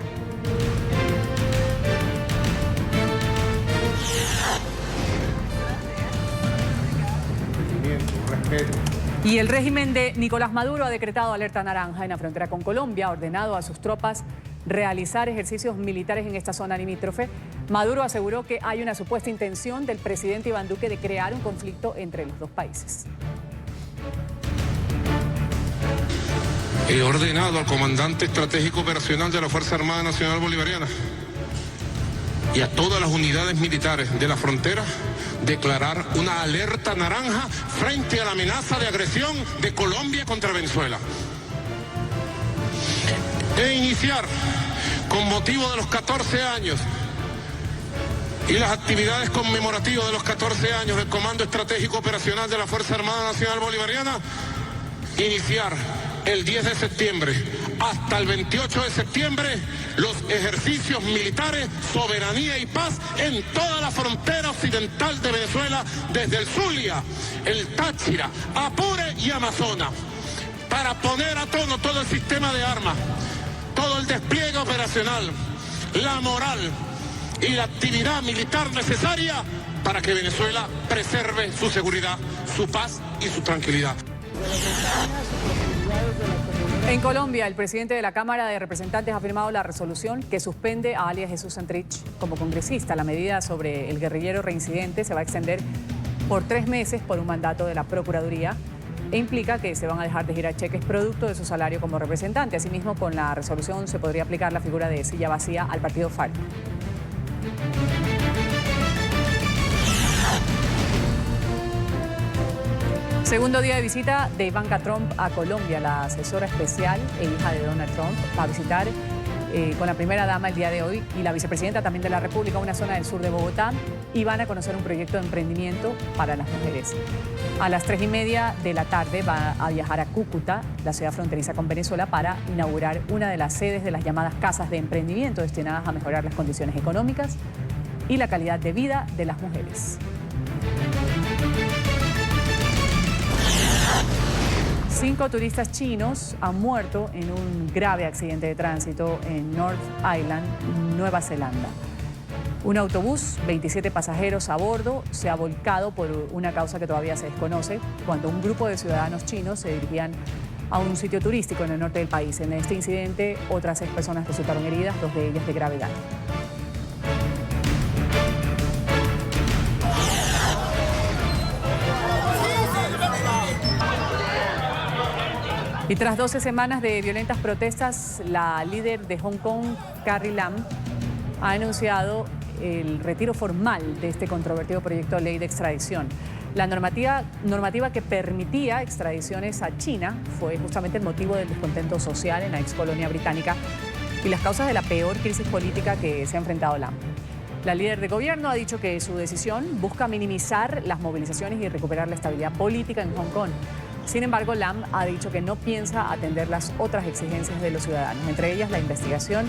Y el régimen de Nicolás Maduro ha decretado alerta naranja en la frontera con Colombia, ha ordenado a sus tropas realizar ejercicios militares en esta zona limítrofe. Maduro aseguró que hay una supuesta intención del presidente Iván Duque de crear un conflicto entre los dos países. He ordenado al comandante estratégico operacional de la Fuerza Armada Nacional Bolivariana y a todas las unidades militares de la frontera declarar una alerta naranja frente a la amenaza de agresión de Colombia contra Venezuela. E iniciar, con motivo de los 14 años y las actividades conmemorativas de los 14 años del Comando Estratégico Operacional de la Fuerza Armada Nacional Bolivariana, iniciar el 10 de septiembre hasta el 28 de septiembre los ejercicios militares, soberanía y paz en toda la frontera occidental de Venezuela, desde el Zulia, el Táchira, Apure y Amazonas. para poner a tono todo el sistema de armas, todo el despliegue operacional, la moral y la actividad militar necesaria para que Venezuela preserve su seguridad, su paz y su tranquilidad. En Colombia, el presidente de la Cámara de Representantes ha firmado la resolución que suspende a alias Jesús Santrich como congresista. La medida sobre el guerrillero reincidente se va a extender por 3 meses por un mandato de la Procuraduría e implica que se van a dejar de girar cheques producto de su salario como representante. Asimismo, con la resolución se podría aplicar la figura de silla vacía al partido FARC. Segundo día de visita de Ivanka Trump a Colombia. La asesora especial e hija de Donald Trump va a visitar con la primera dama el día de hoy y la vicepresidenta también de la República una zona del sur de Bogotá y van a conocer un proyecto de emprendimiento para las mujeres. A las 3:30 de la tarde va a viajar a Cúcuta, la ciudad fronteriza con Venezuela, para inaugurar una de las sedes de las llamadas casas de emprendimiento destinadas a mejorar las condiciones económicas y la calidad de vida de las mujeres. 5 turistas chinos han muerto en un grave accidente de tránsito en North Island, Nueva Zelanda. Un autobús, 27 pasajeros a bordo, se ha volcado por una causa que todavía se desconoce cuando un grupo de ciudadanos chinos se dirigían a un sitio turístico en el norte del país. En este incidente, otras 6 personas resultaron heridas, 2 de ellas de gravedad. Y tras 12 semanas de violentas protestas, la líder de Hong Kong, Carrie Lam, ha anunciado el retiro formal de este controvertido proyecto de ley de extradición. La normativa que permitía extradiciones a China fue justamente el motivo del descontento social en la ex colonia británica y las causas de la peor crisis política que se ha enfrentado Lam. La líder de gobierno ha dicho que su decisión busca minimizar las movilizaciones y recuperar la estabilidad política en Hong Kong. Sin embargo, Lam ha dicho que no piensa atender las otras exigencias de los ciudadanos, entre ellas la investigación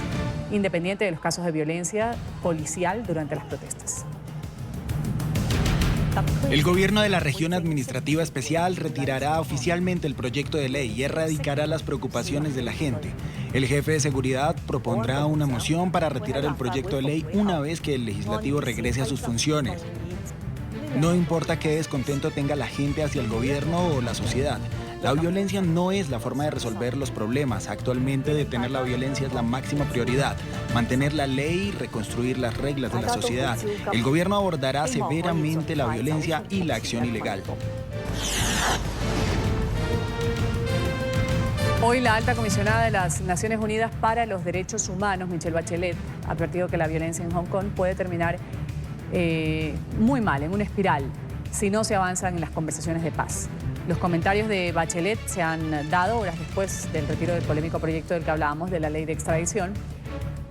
independiente de los casos de violencia policial durante las protestas. El gobierno de la región administrativa especial retirará oficialmente el proyecto de ley y erradicará las preocupaciones de la gente. El jefe de seguridad propondrá una moción para retirar el proyecto de ley una vez que el legislativo regrese a sus funciones. No importa qué descontento tenga la gente hacia el gobierno o la sociedad. La violencia no es la forma de resolver los problemas. Actualmente detener la violencia es la máxima prioridad. Mantener la ley y reconstruir las reglas de la sociedad. El gobierno abordará severamente la violencia y la acción ilegal. Hoy la alta comisionada de las Naciones Unidas para los Derechos Humanos, Michelle Bachelet, ha advertido que la violencia en Hong Kong puede terminar muy mal, en una espiral, si no se avanzan en las conversaciones de paz. Los comentarios de Bachelet se han dado horas después del retiro del polémico proyecto del que hablábamos, de la ley de extradición,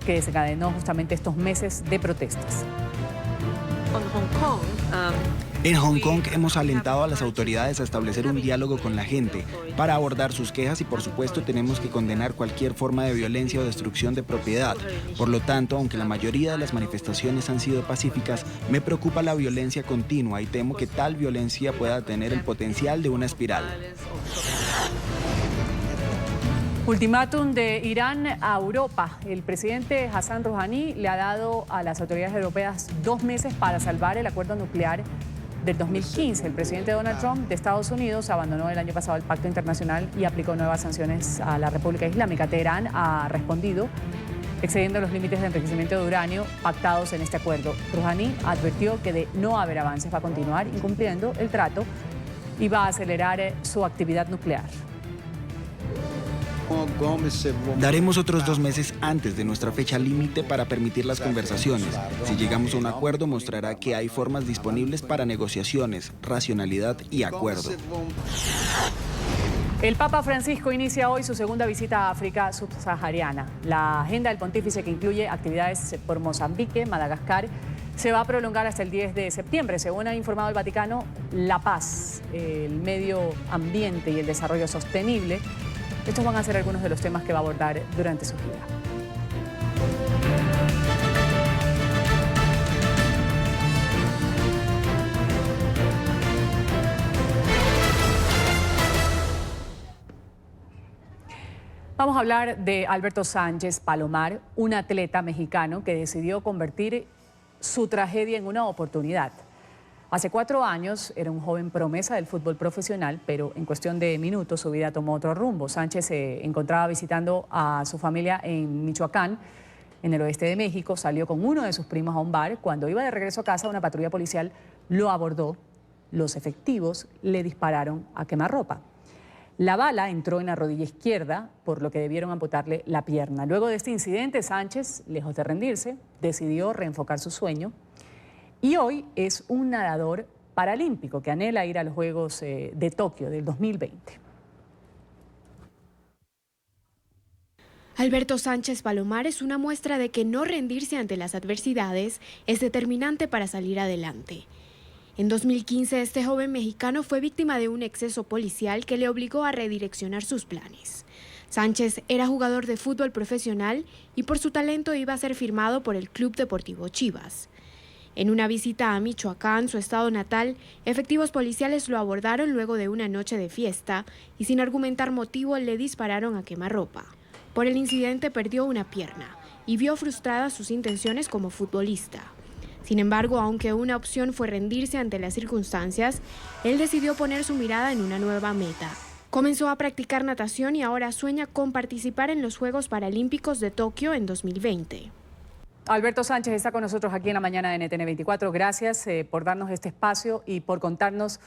que desencadenó justamente estos meses de protestas. En Hong Kong hemos alentado a las autoridades a establecer un diálogo con la gente para abordar sus quejas y por supuesto tenemos que condenar cualquier forma de violencia o destrucción de propiedad. Por lo tanto, aunque la mayoría de las manifestaciones han sido pacíficas, me preocupa la violencia continua y temo que tal violencia pueda tener el potencial de una espiral. Ultimátum de Irán a Europa. El presidente Hassan Rouhani le ha dado a las autoridades europeas 2 meses para salvar el acuerdo nuclear del 2015. El presidente Donald Trump de Estados Unidos abandonó el año pasado el pacto internacional y aplicó nuevas sanciones a la República Islámica. Teherán ha respondido excediendo los límites de enriquecimiento de uranio pactados en este acuerdo. Rouhani advirtió que de no haber avances va a continuar incumpliendo el trato y va a acelerar su actividad nuclear. Daremos otros 2 meses antes de nuestra fecha límite para permitir las conversaciones. Si llegamos a un acuerdo, mostrará que hay formas disponibles para negociaciones, racionalidad y acuerdo. El Papa Francisco inicia hoy su segunda visita a África subsahariana. La agenda del pontífice, que incluye actividades por Mozambique, Madagascar, se va a prolongar hasta el 10 de septiembre. Según ha informado el Vaticano, la paz, el medio ambiente y el desarrollo sostenible, estos van a ser algunos de los temas que va a abordar durante su gira. Vamos a hablar de Alberto Sánchez Palomar, un atleta mexicano que decidió convertir su tragedia en una oportunidad. Hace 4 años era un joven promesa del fútbol profesional, pero en cuestión de minutos su vida tomó otro rumbo. Sánchez se encontraba visitando a su familia en Michoacán, en el oeste de México. Salió con uno de sus primos a un bar. Cuando iba de regreso a casa, una patrulla policial lo abordó. Los efectivos le dispararon a quemarropa. La bala entró en la rodilla izquierda, por lo que debieron amputarle la pierna. Luego de este incidente, Sánchez, lejos de rendirse, decidió reenfocar su sueño y hoy es un nadador paralímpico que anhela ir a los Juegos de Tokio del 2020. Alberto Sánchez Palomar es una muestra de que no rendirse ante las adversidades es determinante para salir adelante. En 2015, este joven mexicano fue víctima de un exceso policial que le obligó a redireccionar sus planes. Sánchez era jugador de fútbol profesional y por su talento iba a ser firmado por el Club Deportivo Chivas. En una visita a Michoacán, su estado natal, efectivos policiales lo abordaron luego de una noche de fiesta y sin argumentar motivo le dispararon a quemarropa. Por el incidente perdió una pierna y vio frustradas sus intenciones como futbolista. Sin embargo, aunque una opción fue rendirse ante las circunstancias, él decidió poner su mirada en una nueva meta. Comenzó a practicar natación y ahora sueña con participar en los Juegos Paralímpicos de Tokio en 2020. Alberto Sánchez está con nosotros aquí en la mañana de NTN 24. Gracias por darnos este espacio y por contarnos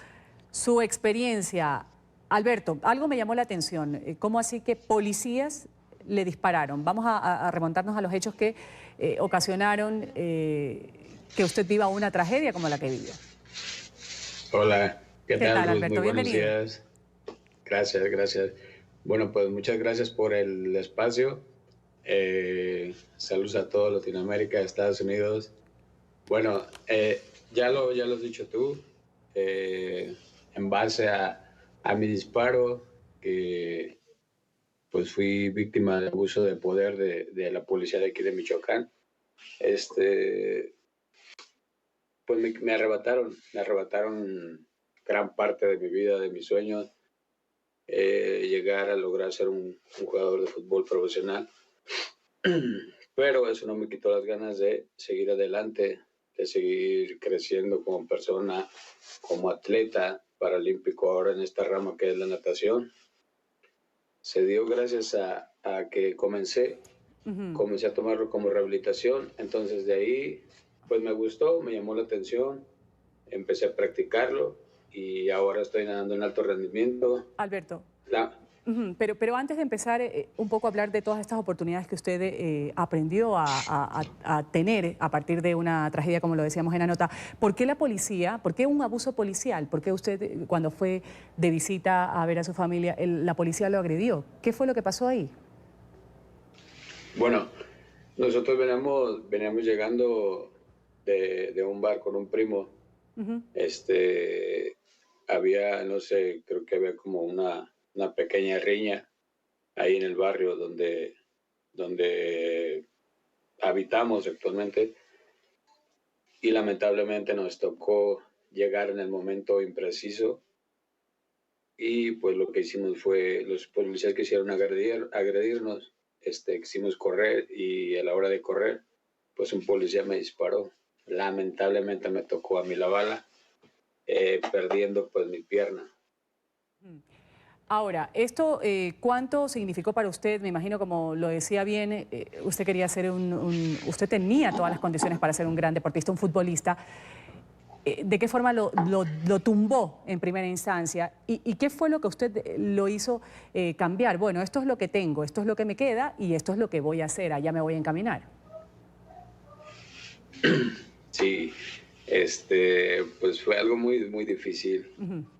su experiencia. Alberto, algo me llamó la atención. ¿Cómo así que policías le dispararon? Vamos a remontarnos a los hechos que ocasionaron que usted viva una tragedia como la que vivió. Hola, ¿qué tal, Alberto? Muy buenos Bienvenido. días. Gracias. Bueno, pues muchas gracias por el espacio. Saludos a toda Latinoamérica, Estados Unidos. Bueno, ya lo has dicho tú. En base a mi disparo, que pues fui víctima de abuso de poder de la policía de aquí de Michoacán. Pues me arrebataron gran parte de mi vida, de mis sueños, llegar a lograr ser un jugador de fútbol profesional. Pero eso no me quitó las ganas de seguir adelante, de seguir creciendo como persona, como atleta paralímpico ahora en esta rama que es la natación. Se dio gracias a que comencé a tomarlo como rehabilitación. Entonces de ahí pues me gustó, me llamó la atención, empecé a practicarlo y ahora estoy nadando en alto rendimiento. Alberto, pero antes de empezar un poco a hablar de todas estas oportunidades que usted aprendió a tener a partir de una tragedia, como lo decíamos en la nota, ¿por qué la policía, por qué un abuso policial? ¿Por qué usted, cuando fue de visita a ver a su familia, la policía lo agredió? ¿Qué fue lo que pasó ahí? Bueno, nosotros veníamos llegando de un bar con un primo. Había, no sé, creo que había como una pequeña riña ahí en el barrio donde habitamos actualmente, y lamentablemente nos tocó llegar en el momento impreciso y pues lo que hicimos fue, los policías quisieron agredirnos, quisimos correr y a la hora de correr pues un policía me disparó. Lamentablemente me tocó a mí la bala, perdiendo pues mi pierna. Ahora, esto, ¿cuánto significó para usted? Me imagino, como lo decía bien, usted quería ser usted tenía todas las condiciones para ser un gran deportista, un futbolista. ¿De qué forma lo tumbó en primera instancia? ¿Y qué fue lo que usted lo hizo cambiar? Bueno, esto es lo que tengo, esto es lo que me queda y esto es lo que voy a hacer, allá me voy a encaminar. Sí, pues fue algo muy, muy difícil.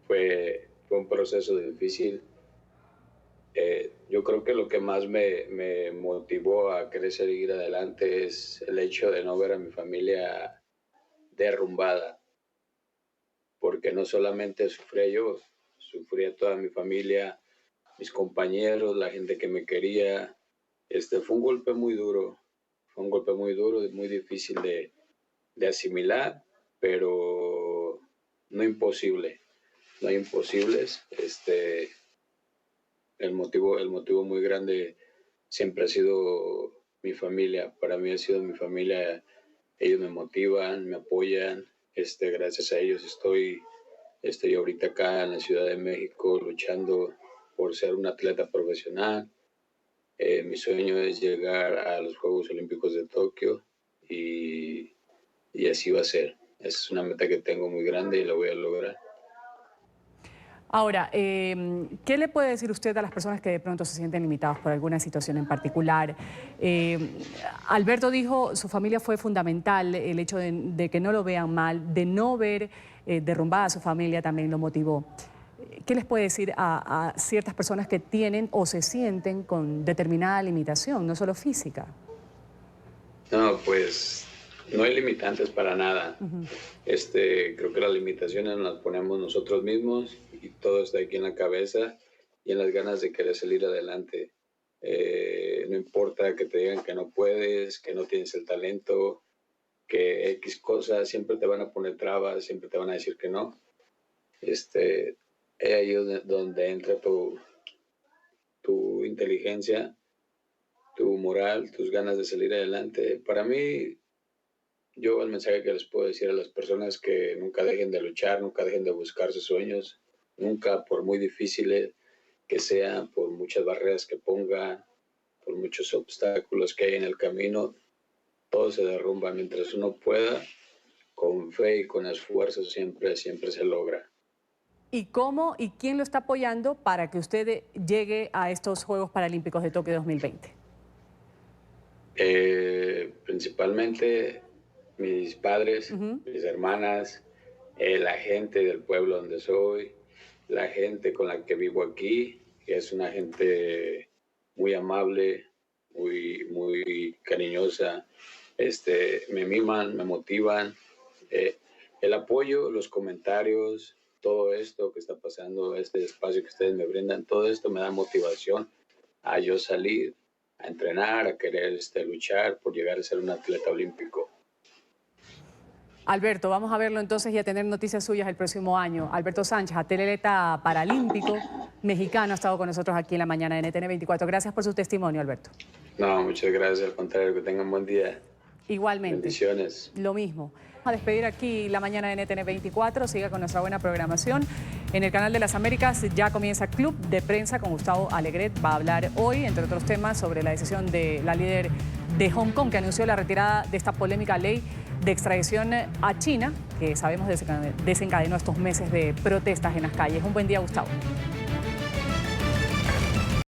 Fue un proceso difícil. Yo creo que lo que más me motivó a querer seguir adelante es el hecho de no ver a mi familia derrumbada. Porque no solamente sufría yo, sufría toda mi familia, mis compañeros, la gente que me quería. Fue un golpe muy duro. Fue un golpe muy duro, muy difícil de asimilar, pero no imposible. No hay imposibles. El motivo muy grande siempre ha sido mi familia. Para mí ha sido mi familia. Ellos me motivan, me apoyan. Gracias a ellos estoy ahorita acá en la Ciudad de México luchando por ser un atleta profesional. Mi sueño es llegar a los Juegos Olímpicos de Tokio y así va a ser. Es una meta que tengo muy grande y la voy a lograr. Ahora, ¿qué le puede decir usted a las personas que de pronto se sienten limitadas por alguna situación en particular? Alberto dijo, su familia fue fundamental, el hecho de que no lo vean mal, de no ver derrumbada a su familia también lo motivó. ¿Qué les puede decir a ciertas personas que tienen o se sienten con determinada limitación, no solo física? No, pues no hay limitantes para nada. Creo que las limitaciones las ponemos nosotros mismos y todo está aquí en la cabeza y en las ganas de querer salir adelante. No importa que te digan que no puedes, que no tienes el talento, que X cosas, siempre te van a poner trabas, siempre te van a decir que no. Es ahí donde entra tu inteligencia, tu moral, tus ganas de salir adelante. Para mí, yo el mensaje que les puedo decir a las personas que nunca dejen de luchar, nunca dejen de buscar sus sueños, nunca, por muy difíciles que sean, por muchas barreras que pongan, por muchos obstáculos que hay en el camino, todo se derrumba. Mientras uno pueda, con fe y con esfuerzo, siempre se logra. ¿Y cómo y quién lo está apoyando para que usted llegue a estos Juegos Paralímpicos de Tokio 2020? Principalmente mis padres, mis hermanas, la gente del pueblo donde soy, la gente con la que vivo aquí, que es una gente muy amable, muy cariñosa. Me miman, me motivan. El apoyo, los comentarios, todo esto que está pasando, este espacio que ustedes me brindan, todo esto me da motivación a yo salir, a entrenar, a querer luchar por llegar a ser un atleta olímpico. Alberto, vamos a verlo entonces y a tener noticias suyas el próximo año. Alberto Sánchez, atleta paralímpico mexicano, ha estado con nosotros aquí en la mañana de NTN 24. Gracias por su testimonio, Alberto. No, muchas gracias, al contrario, que tengan buen día. Igualmente. Bendiciones. Lo mismo. A despedir aquí la mañana de NTN 24. Siga con nuestra buena programación. En el canal de las Américas ya comienza Club de Prensa con Gustavo Alegret. Va a hablar hoy, entre otros temas, sobre la decisión de la líder de Hong Kong que anunció la retirada de esta polémica ley de extradición a China, que sabemos desencadenó estos meses de protestas en las calles. Un buen día, Gustavo.